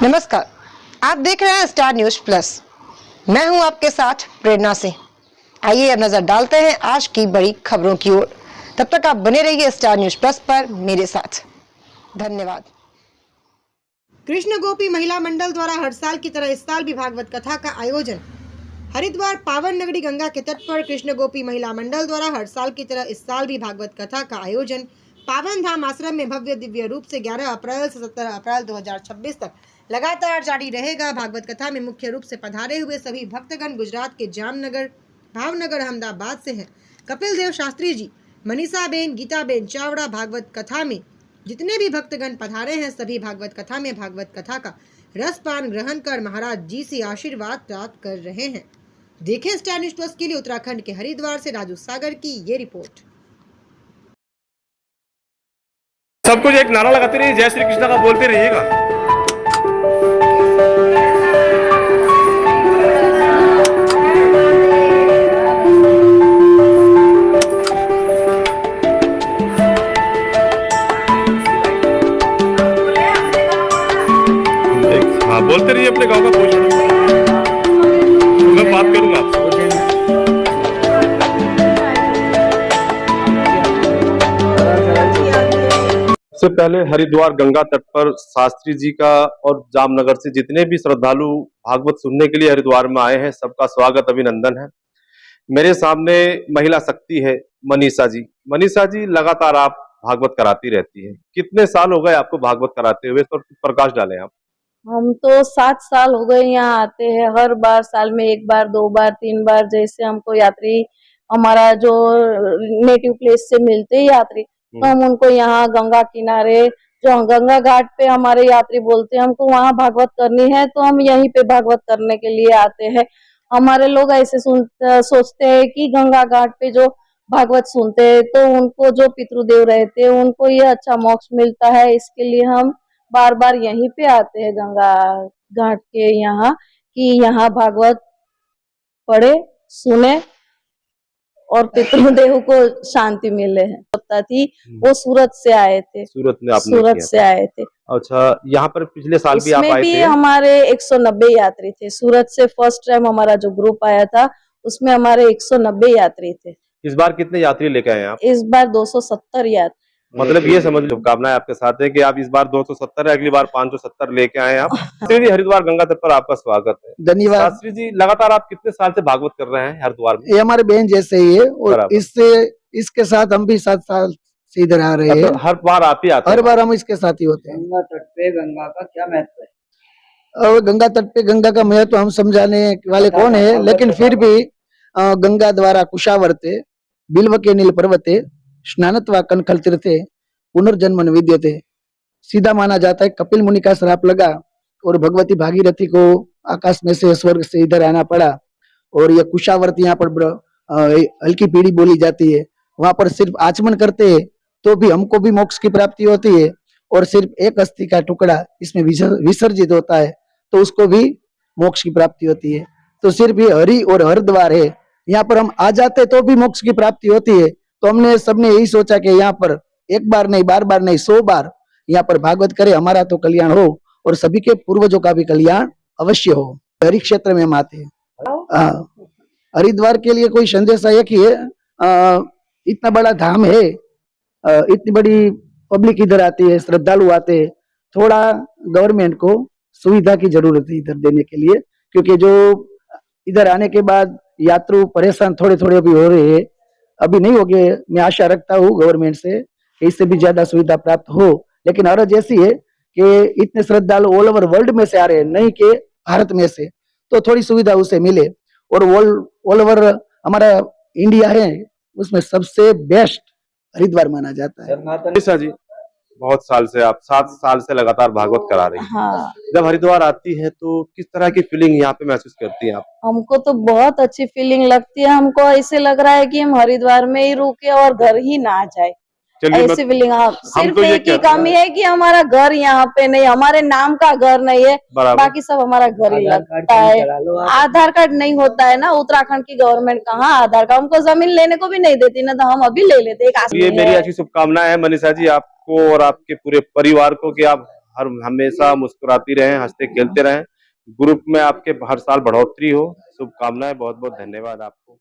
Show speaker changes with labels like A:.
A: नमस्कार, आप देख रहे हैं स्टार न्यूज प्लस। मैं हूं आपके साथ प्रेरणा सिंह। आइए अब नजर डालते हैं आज की बड़ी खबरों की ओर। तब तक आप बने रहिए स्टार न्यूज प्लस पर मेरे साथ। धन्यवाद। कृष्ण गोपी महिला मंडल द्वारा हर साल की तरह इस साल भी भागवत कथा का आयोजन। हरिद्वार पावन नगरी गंगा के तट पर कृष्ण गोपी महिला मंडल द्वारा हर साल की तरह इस साल भी भागवत कथा का आयोजन पावन धाम आश्रम में भव्य दिव्य रूप से 11 अप्रैल से 17 अप्रैल 2026 तक लगातार जारी रहेगा। भागवत कथा में मुख्य रूप से पधारे हुए सभी भक्तगण गुजरात के जामनगर, भावनगर, अहमदाबाद से हैं। कपिल देव शास्त्री जी, मनीषा बेन, गीता बेन चावड़ा भागवत कथा में जितने भी भक्तगण पधारे हैं सभी भागवत कथा में भागवत कथा का रसपान ग्रहण कर महाराज जी से आशीर्वाद प्राप्त कर रहे हैं। देखें स्टार न्यूज प्लस के लिए उत्तराखंड के हरिद्वार से राजू सागर की ये रिपोर्ट।
B: सब कुछ एक नारा लगाते रहिए, जय श्री कृष्ण का बोलते रहिएगा। हाँ, बोलते रहिए अपने गांव का पोषण। मैं बात करूंगा आपसे। सबसे पहले हरिद्वार गंगा तट पर शास्त्री जी का और जामनगर से जितने भी श्रद्धालु भागवत सुनने के लिए हरिद्वार में आए हैं सबका स्वागत अभिनंदन है। मेरे सामने महिला शक्ति है मनीषा जी। मनीषा जी, लगातार आप भागवत कराती रहती है, कितने साल हो गए आपको भागवत कराते हुए? तो प्रकाश डालें आप।
C: हम तो 7 साल हो गए यहाँ आते हैं। हर बार साल में 1 बार, 2 बार, 3 बार, जैसे हमको यात्री हमारा जो नेटिव प्लेस से मिलते हैं यात्री, तो हम उनको यहाँ गंगा किनारे जो गंगा घाट पे हमारे यात्री बोलते हैं हमको वहाँ भागवत करनी है, तो हम यहीं पे भागवत करने के लिए आते हैं। हमारे लोग ऐसे सोचते हैं कि गंगा घाट पे जो भागवत सुनते हैं तो उनको जो पितृदेव रहते हैं उनको ये अच्छा मोक्ष मिलता है। इसके लिए हम बार बार यहीं पे आते हैं गंगा घाट के यहाँ, कि यहाँ भागवत पढ़े, सुने और पितृदेव को शांति मिले है। पता थी वो सूरत से आए थे।
B: सूरत में आपने
C: सूरत से आए थे।
B: अच्छा, यहाँ पर पिछले साल भी आप आए थे?
C: हमारे 190 यात्री थे। सूरत से फर्स्ट टाइम हमारा जो ग्रुप आया था उसमें हमारे 190 यात्री थे।
B: इस बार कितने यात्री लेके आए आप?
C: इस बार 270 यात्री।
B: मतलब ये समझ लो, शुभकामनाएं आपके साथ है कि आप इस बार 270 है, अगली बार 570 लेके आए आप। शास्त्री जी, हरिद्वार गंगा तट पर आपका स्वागत है।
D: धन्यवाद।
B: शास्त्री जी, लगातार आप कितने साल से भागवत कर रहे हैं हरिद्वार में?
D: ये हमारे बहन जैसे ही है और इसके साथ हम भी 7 साल से इधर आ रहे हैं।
B: हर बार आप ही आते हैं?
D: हर बार हम इसके साथ ही होते हैं।
E: गंगा तट पे गंगा का क्या महत्व है?
D: और गंगा तट पे गंगा का महत्व हम समझाने वाले कौन है, लेकिन फिर भी गंगा द्वारा कुशावर्ते बिल्व के नील पर्वते स्नानत्वा कनखल तीर्थे पुनर्जन्म विद्यते। सीधा माना जाता है कपिल मुनि का श्राप लगा और भगवती भागीरथी को आकाश में से स्वर्ग से इधर आना पड़ा और यह कुशावर्त यहाँ पर हल्की पीढ़ी बोली जाती है। वहां पर सिर्फ आचमन करते हैं तो भी हमको भी मोक्ष की प्राप्ति होती है और सिर्फ एक अस्थि का टुकड़ा इसमें विसर्जित होता है तो उसको भी मोक्ष की प्राप्ति होती है। तो सिर्फ ये हरि और हरिद्वार है, यहाँ पर हम आ जाते तो भी मोक्ष की प्राप्ति होती है। तो हमने सबने यही सोचा कि यहाँ पर एक बार नहीं, बार बार नहीं, 100 बार यहाँ पर भागवत करे, हमारा तो कल्याण हो और सभी के पूर्वजों का भी कल्याण अवश्य हो। हरि क्षेत्र में हम आते हैं। हरिद्वार के लिए कोई संदेश एक ही है, इतना बड़ा धाम है, इतनी बड़ी पब्लिक इधर आती है, श्रद्धालु आते हैं, थोड़ा गवर्नमेंट को सुविधा की जरूरत है इधर देने के लिए, क्योंकि जो इधर आने के बाद यात्रु परेशान थोड़े थोड़े अभी हो रहे हैं, अभी नहीं हो गए। मैं आशा रखता हूँ गवर्नमेंट से इससे भी ज्यादा सुविधा प्राप्त हो, लेकिन अर्ज ऐसी है कि इतने श्रद्धालु ऑल ओवर वर्ल्ड में से आ रहे हैं, नहीं कि भारत में से, तो थोड़ी सुविधा उसे मिले। और ऑल ओवर हमारा इंडिया है उसमें सबसे बेस्ट हरिद्वार माना जाता है।
B: मनीषा जी, बहुत साल से आप 7 साल से लगातार भागवत करा रही हैं।
C: हाँ।
B: जब हरिद्वार आती है तो किस तरह की फीलिंग यहाँ पे महसूस करती हैं आप?
C: हमको तो बहुत अच्छी फीलिंग लगती है। हमको ऐसे लग रहा है कि हम हरिद्वार में ही रुके और घर ही ना जाए, ऐसी फीलिंग। सिर्फ
B: तो
C: एक ही कमी है कि हमारा घर यहाँ पे नहीं, हमारे नाम का घर नहीं है, बाकी सब हमारा घर ही लगता है। आधार कार्ड नहीं होता है ना, उत्तराखंड की गवर्नमेंट कहाँ आधार कार्ड, हमको जमीन लेने को भी नहीं देती ना, तो हम अभी ले लेते।
B: ये मेरी अच्छी शुभकामनाएं है मनीषा जी आपको और आपके पूरे परिवार को कि आप हर हमेशा मुस्कुराती रहें, हंसते खेलते रहें। ग्रुप में आपके हर साल बढ़ोतरी हो। शुभकामनाएं। बहुत बहुत धन्यवाद आपको।